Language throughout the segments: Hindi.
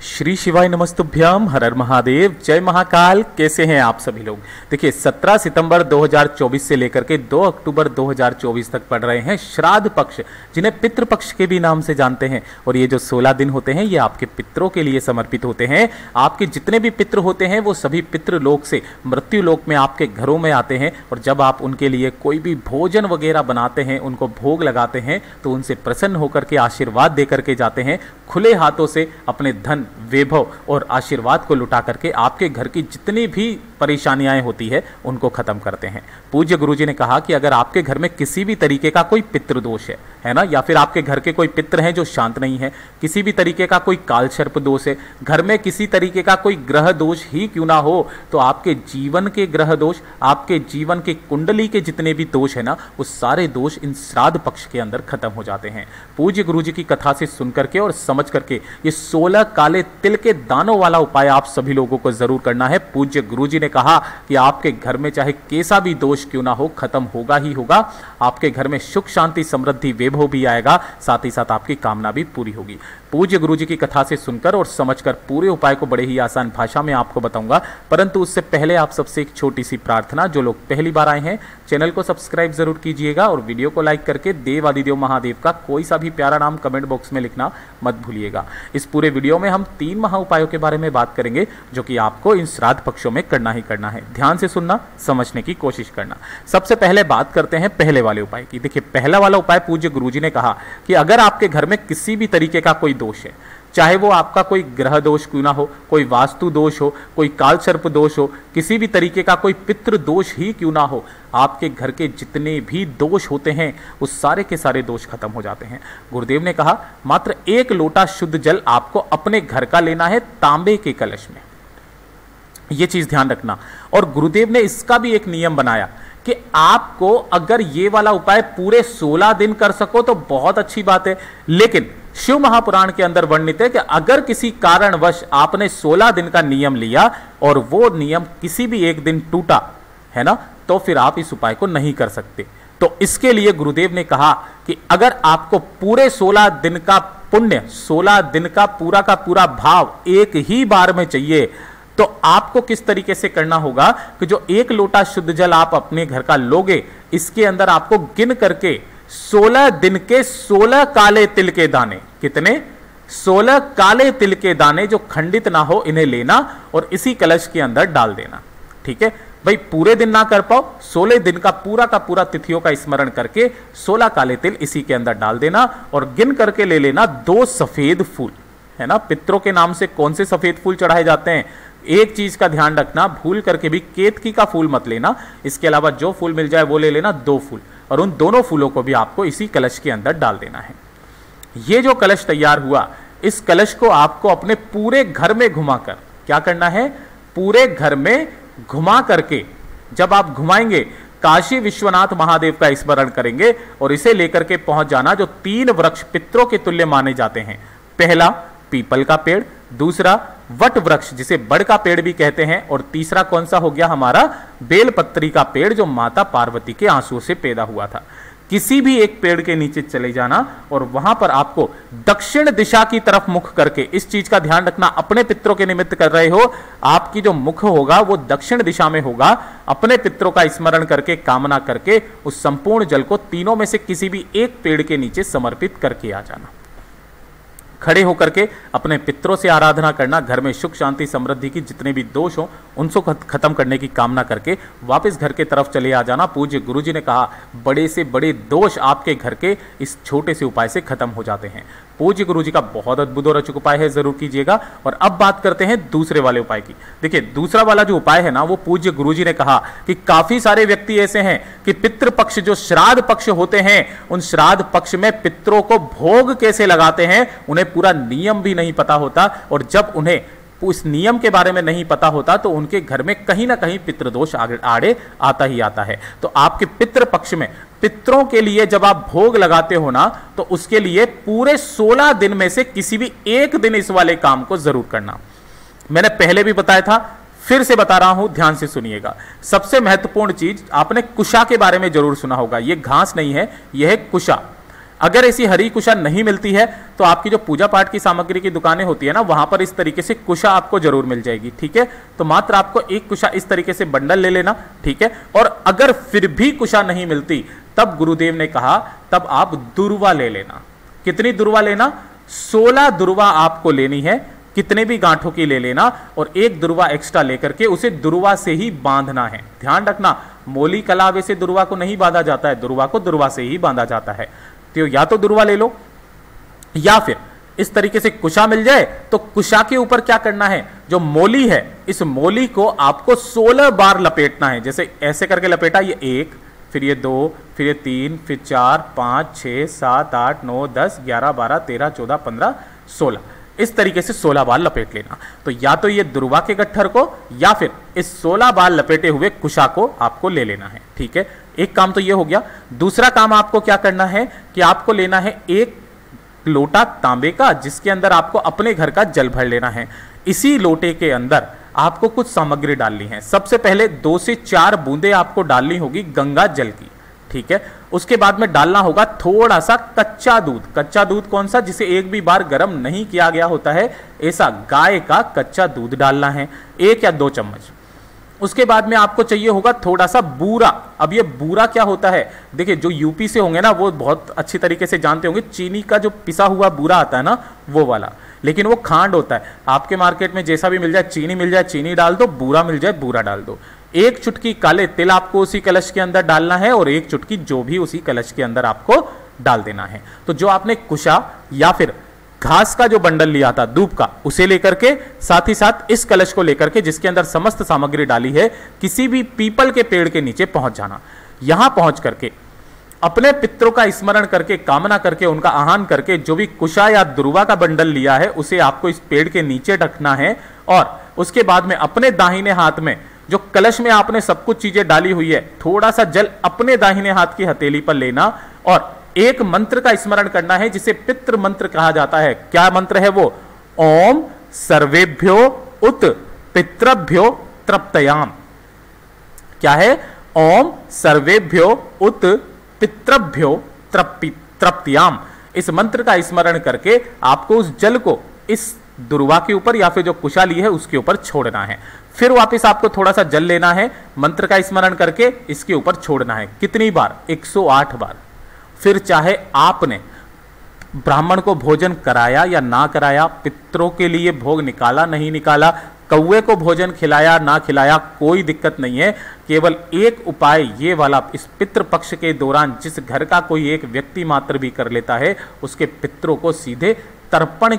श्री शिवाय नमस्तुभ्याम, हर हर महादेव, जय महाकाल। कैसे हैं आप सभी लोग। देखिए 17 सितंबर 2024 से लेकर के 2 अक्टूबर 2024 तक पड़ रहे हैं श्राद्ध पक्ष, जिन्हें पितृपक्ष के भी नाम से जानते हैं। और ये जो 16 दिन होते हैं ये आपके पितरों के लिए समर्पित होते हैं। आपके जितने भी पितृ होते हैं वो सभी पितृलोक से मृत्यु लोक में आपके घरों में आते हैं। और जब आप उनके लिए कोई भी भोजन वगैरह बनाते हैं, उनको भोग लगाते हैं, तो उनसे प्रसन्न होकर के आशीर्वाद दे करके जाते हैं। खुले हाथों से अपने धन, वैभव और आशीर्वाद को लुटा करके आपके घर की जितनी भी परेशानियां होती है उनको खत्म करते हैं। पूज्य गुरुजी ने कहा कि अगर आपके घर में किसी भी तरीके का कोई पितृदोष है ना, या फिर आपके घर के कोई पितृ हैं जो शांत नहीं है, किसी भी तरीके का कोई काल सर्प दोष है, घर में किसी तरीके का कोई ग्रह दोष ही क्यों ना हो, तो आपके जीवन के ग्रह दोष, आपके जीवन के कुंडली के जितने भी दोष है ना, वो सारे दोष इन श्राद्ध पक्ष के अंदर खत्म हो जाते हैं। पूज्य गुरुजी की कथा से सुन करके और समझ करके ये 16 काले तिल के दानों वाला उपाय आप सभी लोगों को जरूर करना है। पूज्य गुरुजी ने कहा कि आपके घर में चाहे कैसा भी दोष क्यों ना हो, खत्म होगा ही होगा। आपके घर में सुख, शांति, समृद्धि, वैभव भी आएगा, साथ ही साथ आपकी कामना भी पूरी होगी। पूज्य गुरुजी की कथा से सुनकर और समझकर पूरे उपाय को बड़े ही आसान भाषा में आपको बताऊंगा, परंतु उससे पहले आप सबसे एक छोटी सी प्रार्थना। जो लोग पहली बार आए हैं चैनल को सब्सक्राइब जरूर कीजिएगा और वीडियो को लाइक करके देव आदिदेव महादेव का कोई सा भी प्यारा नाम कमेंट बॉक्स में लिखना मत भूलिएगा। इस पूरे वीडियो में हम 3 महा उपायों के बारे में बात करेंगे जो कि आपको इन श्राद्ध पक्षों में करना ही करना है। ध्यान से सुनना, समझने की कोशिश करना। सबसे पहले बात करते हैं पहले वाले उपाय की। देखिए पहला वाला उपाय पूज्य गुरुजी ने कहा कि अगर आपके घर में किसी भी तरीके का कोई दोष है, चाहे वो आपका कोई ग्रह दोष क्यों ना हो, कोई वास्तु दोष हो, कोई काल सर्प दोष हो, किसी भी तरीके का कोई पितृ दोष ही क्यों ना हो, आपके घर के जितने भी दोष होते हैं उस सारे के सारे दोष खत्म हो जाते हैं। गुरुदेव ने कहा मात्र 1 लोटा शुद्ध जल आपको अपने घर का लेना है, तांबे के कलश में। यह चीज ध्यान रखना। और गुरुदेव ने इसका भी एक नियम बनाया कि आपको अगर ये वाला उपाय पूरे 16 दिन कर सको तो बहुत अच्छी बात है, लेकिन शिव महापुराण के अंदर वर्णित है कि अगर किसी कारणवश आपने 16 दिन का नियम लिया और वो नियम किसी भी एक दिन टूटा है ना, तो फिर आप इस उपाय को नहीं कर सकते। तो इसके लिए गुरुदेव ने कहा कि अगर आपको पूरे 16 दिन का पुण्य, 16 दिन का पूरा भाव एक ही बार में चाहिए, तो आपको किस तरीके से करना होगा कि जो 1 लोटा शुद्ध जल आप अपने घर का लोगे, इसके अंदर आपको गिन करके 16 दिन के 16 काले तिल के दाने, कितने? 16 काले तिल के दाने जो खंडित ना हो, इन्हें लेना और इसी कलश के अंदर डाल देना। ठीक है भाई, पूरे दिन ना कर पाओ, 16 दिन का पूरा तिथियों का स्मरण करके 16 काले तिल इसी के अंदर डाल देना और गिन करके ले लेना 2 सफेद फूल, है ना। पितरों के नाम से कौन से सफेद फूल चढ़ाए जाते हैं, एक चीज का ध्यान रखना, भूल करके भी केतकी का फूल मत लेना। इसके अलावा जो फूल मिल जाए वो ले लेना, 2 फूल, और उन दोनों फूलों को भी आपको इसी कलश के अंदर डाल देना है। ये जो कलश तैयार हुआ, इस कलश को आपको अपने पूरे घर में घुमाकर क्या करना है, पूरे घर में घुमा करके जब आप घुमाएंगे काशी विश्वनाथ महादेव का स्मरण करेंगे और इसे लेकर के पहुंच जाना जो 3 वृक्ष पितरों के तुल्य माने जाते हैं। पहला पीपल का पेड़, दूसरा वट वृक्ष जिसे बड़ का पेड़ भी कहते हैं, और तीसरा कौन सा हो गया हमारा, बेलपत्री का पेड़ जो माता पार्वती के आंसुओं से पैदा हुआ था। किसी भी एक पेड़ के नीचे चले जाना और वहां पर आपको दक्षिण दिशा की तरफ मुख करके, इस चीज का ध्यान रखना, अपने पितरों के निमित्त कर रहे हो, आपकी जो मुख होगा वो दक्षिण दिशा में होगा। अपने पितरों का स्मरण करके, कामना करके उस संपूर्ण जल को तीनों में से किसी भी एक पेड़ के नीचे समर्पित करके आ जाना। खड़े होकर के अपने पितरों से आराधना करना, घर में सुख, शांति, समृद्धि की जितने भी दोष हो उनको खत्म करने की कामना करके वापस घर के तरफ चले आ जाना। पूज्य गुरुजी ने कहा बड़े से बड़े दोष आपके घर के इस छोटे से उपाय से खत्म हो जाते हैं। पूज्य गुरुजी का बहुत अद्भुत और अचूक उपाय है, जरूर कीजिएगा। और अब बात करते हैं दूसरे वाले उपाय की। देखिए दूसरा वाला जो उपाय है ना, वो पूज्य गुरुजी ने कहा कि काफी सारे व्यक्ति ऐसे हैं कि पितृपक्ष जो श्राद्ध पक्ष होते हैं, उन श्राद्ध पक्ष में पितरों को भोग कैसे लगाते हैं उन्हें पूरा नियम भी नहीं पता होता, और जब उन्हें उस नियम के बारे में नहीं पता होता तो उनके घर में कहीं ना कहीं पितृदोष आड़े आता ही आता है। तो आपके पितृ पक्ष में पितरों के लिए जब आप भोग लगाते हो ना, तो उसके लिए पूरे 16 दिन में से किसी भी एक दिन इस वाले काम को जरूर करना। मैंने पहले भी बताया था, फिर से बता रहा हूं, ध्यान से सुनिएगा। सबसे महत्वपूर्ण चीज, आपने कुशा के बारे में जरूर सुना होगा। यह घास नहीं है, यह है कुशा। अगर ऐसी हरी कुशा नहीं मिलती है तो आपकी जो पूजा पाठ की सामग्री की दुकानें होती है ना, वहां पर इस तरीके से कुशा आपको जरूर मिल जाएगी। ठीक है, तो मात्र आपको एक कुशा इस तरीके से बंडल ले लेना। ठीक है, और अगर फिर भी कुशा नहीं मिलती तब गुरुदेव ने कहा तब आप दुर्वा ले लेना। कितनी दुर्वा लेना? 16 दुर्वा आपको लेनी है, कितने भी गांठों की ले लेना, और एक दुर्वा एक्स्ट्रा लेकर के उसे दुर्वा से ही बांधना है। ध्यान रखना, मोली कलावे से दुर्वा को नहीं बांधा जाता है, दुर्वा को दुर्वा से ही बांधा जाता है। तो या तो दुर्वा ले लो या फिर इस तरीके से कुशा मिल जाए तो कुशा के ऊपर क्या करना है, जो मोली है इस मोली को आपको 16 बार लपेटना है। जैसे ऐसे करके लपेटा, ये 1, फिर ये 2, फिर ये 3, फिर 4, 5, 6, 7, 8, 9, 10, 11, 12, 13, 14, 15, 16, इस तरीके से 16 बार लपेट लेना। तो या तो ये दुर्वा के गट्ठर को या फिर इस 16 बार लपेटे हुए कुशा को आपको ले लेना है। ठीक है, एक काम तो ये हो गया। दूसरा काम आपको क्या करना है कि आपको लेना है एक लोटा तांबे का, जिसके अंदर आपको अपने घर का जल भर लेना है। इसी लोटे के अंदर आपको कुछ सामग्री डालनी है। सबसे पहले 2 से 4 बूंदे आपको डालनी होगी गंगा जल की। ठीक है, उसके बाद में डालना होगा थोड़ा सा कच्चा दूध। कच्चा दूध कौन सा? जिसे एक भी बार गर्म नहीं किया गया होता है, ऐसा गाय का कच्चा दूध डालना है, 1 या 2 चम्मच। उसके बाद में आपको चाहिए होगा थोड़ा सा बूरा। अब ये बूरा क्या होता है? देखिए, जो यूपी से होंगे ना वो बहुत अच्छी तरीके से जानते होंगे, चीनी का जो पिसा हुआ बूरा आता है ना, वो वाला, लेकिन वो खांड होता है। आपके मार्केट में जैसा भी मिल जाए, चीनी मिल जाए चीनी डाल दो, बूरा मिल जाए बूरा डाल दो। 1 चुटकी काले तिल आपको उसी कलश के अंदर डालना है और 1 चुटकी जो भी उसी कलश के अंदर आपको डाल देना है। तो जो आपने कुशा या फिर घास का जो बंडल लिया था दूब का, उसे लेकर के साथ ही साथ इस कलश को लेकर के जिसके अंदर समस्त सामग्री डाली है, किसी भी पीपल के पेड़ के नीचे पहुंच जाना। यहां पहुंच करके अपने पितरों का स्मरण करके, कामना करके, उनका आह्वान करके, जो भी कुशा या दुर्वा का बंडल लिया है उसे आपको इस पेड़ के नीचे रखना है। और उसके बाद में अपने दाहिने हाथ में जो कलश में आपने सब कुछ चीजें डाली हुई है, थोड़ा सा जल अपने दाहिने हाथ की हथेली पर लेना और एक मंत्र का स्मरण करना है जिसे पितृ मंत्र कहा जाता है। क्या मंत्र है वो? ओम सर्वेभ्यो उत पितृभ्यो तृप्तयाम। क्या है? ओम सर्वेभ्यो उत पितृभ्यो तृप्तयाम। इस मंत्र का स्मरण करके आपको उस जल को इस दुर्वा के ऊपर या फिर जो कुशा ली है उसके ऊपर छोड़ना है। फिर वापस आपको थोड़ा सा जल लेना है, मंत्र का स्मरण करके इसके ऊपर छोड़ना है। कितनी बार? 108 बार। फिर चाहे आपने ब्राह्मण को भोजन कराया या ना कराया, पितरों के लिए भोग निकाला नहीं निकाला, कौवे को भोजन खिलाया ना खिलाया, कोई दिक्कत नहीं है। केवल एक उपाय ये वाला, इस पितृ पक्ष के दौरान जिस घर का कोई एक व्यक्ति मात्र भी कर लेता है, उसके पितरों को सीधे तर्पण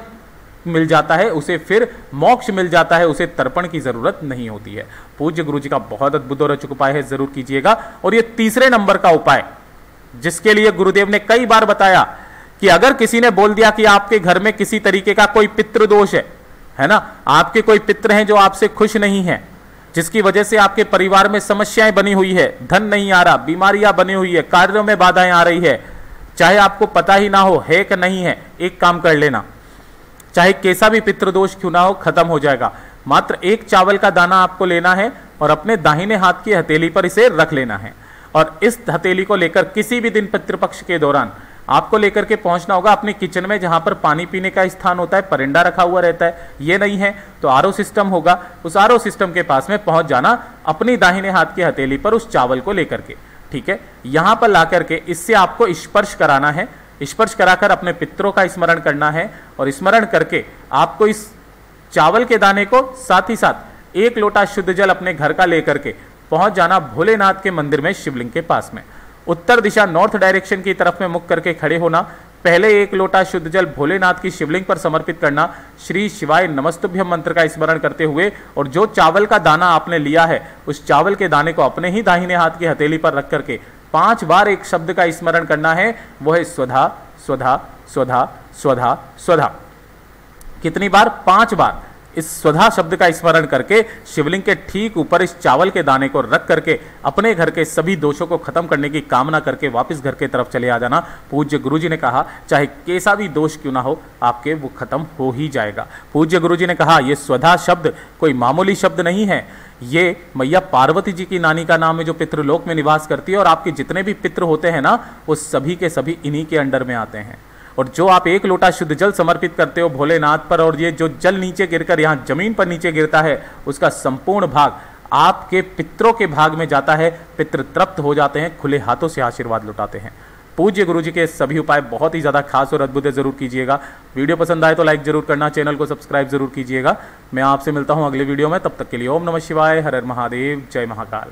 मिल जाता है, उसे फिर मोक्ष मिल जाता है, उसे तर्पण की जरूरत नहीं होती है। पूज्य गुरु जी का बहुत अद्भुत और अचूक उपाय है, जरूर कीजिएगा। और ये तीसरे नंबर का उपाय जिसके लिए गुरुदेव ने कई बार बताया कि अगर किसी ने बोल दिया कि आपके घर में किसी तरीके का कोई पितृदोष है ना, आपके कोई पितृ हैं जो आपसे खुश नहीं है, जिसकी वजह से आपके परिवार में समस्याएं बनी हुई है, धन नहीं आ रहा, बीमारियां बनी हुई है, कार्यों में बाधाएं आ रही है, चाहे आपको पता ही ना हो है कि नहीं है, एक काम कर लेना, चाहे कैसा भी पितृदोष क्यों ना हो, खत्म हो जाएगा। मात्र 1 चावल का दाना आपको लेना है और अपने दाहिने हाथ की हथेली पर इसे रख लेना है और इस हथेली को लेकर किसी भी दिन पितृपक्ष के दौरान आपको लेकर के पहुंचना होगा अपने किचन में, जहां पर पानी पीने का स्थान होता है, परिंदा रखा हुआ रहता है। ये नहीं है तो आरओ सिस्टम होगा, उस आरओ सिस्टम के पास में पहुंच जाना अपनी दाहिने हाथ की हथेली पर उस चावल को लेकर के। ठीक है, यहां पर ला करके इससे आपको स्पर्श कराना है, स्पर्श कराकर अपने पितरों का स्मरण करना है और स्मरण करके आपको इस चावल के दाने को साथ ही साथ 1 लोटा शुद्ध जल अपने घर का लेकर के पहुंच जाना भोलेनाथ के मंदिर में, शिवलिंग के पास में। उत्तर दिशा नॉर्थ डायरेक्शन की तरफ में मुख करके खड़े होना। पहले 1 लोटा शुद्ध जल भोलेनाथ की शिवलिंग पर समर्पित करना, श्री शिवाय नमस्तुभ्यम मंत्र का स्मरण करते हुए, और जो चावल का दाना आपने लिया है उस चावल के दाने को अपने ही दाहिने हाथ की हथेली पर रख करके 5 बार एक शब्द का स्मरण करना है, वो है स्वधा स्वधा स्वधा स्वधा स्वधा। कितनी बार? 5 बार। इस स्वधा शब्द का स्मरण करके शिवलिंग के ठीक ऊपर इस चावल के दाने को रख करके अपने घर के सभी दोषों को खत्म करने की कामना करके वापस घर के तरफ चले आ जाना। पूज्य गुरुजी ने कहा चाहे कैसा भी दोष क्यों ना हो आपके वो खत्म हो ही जाएगा। पूज्य गुरुजी ने कहा ये स्वधा शब्द कोई मामूली शब्द नहीं है, ये मैया पार्वती जी की नानी का नाम है जो पितृलोक में निवास करती है, और आपके जितने भी पितृ होते हैं ना वो सभी के सभी इन्हीं के अंडर में आते हैं। और जो आप एक लोटा शुद्ध जल समर्पित करते हो भोलेनाथ पर, और ये जो जल नीचे गिरकर यहाँ जमीन पर नीचे गिरता है उसका संपूर्ण भाग आपके पितरों के भाग में जाता है। पितृ तृप्त हो जाते हैं, खुले हाथों से आशीर्वाद लुटाते हैं। पूज्य गुरुजी के सभी उपाय बहुत ही ज़्यादा खास और अद्भुत है, जरूर कीजिएगा। वीडियो पसंद आए तो लाइक जरूर करना, चैनल को सब्सक्राइब जरूर कीजिएगा। मैं आपसे मिलता हूँ अगले वीडियो में, तब तक के लिए ओम नमः शिवाय, हर हर महादेव, जय महाकाल।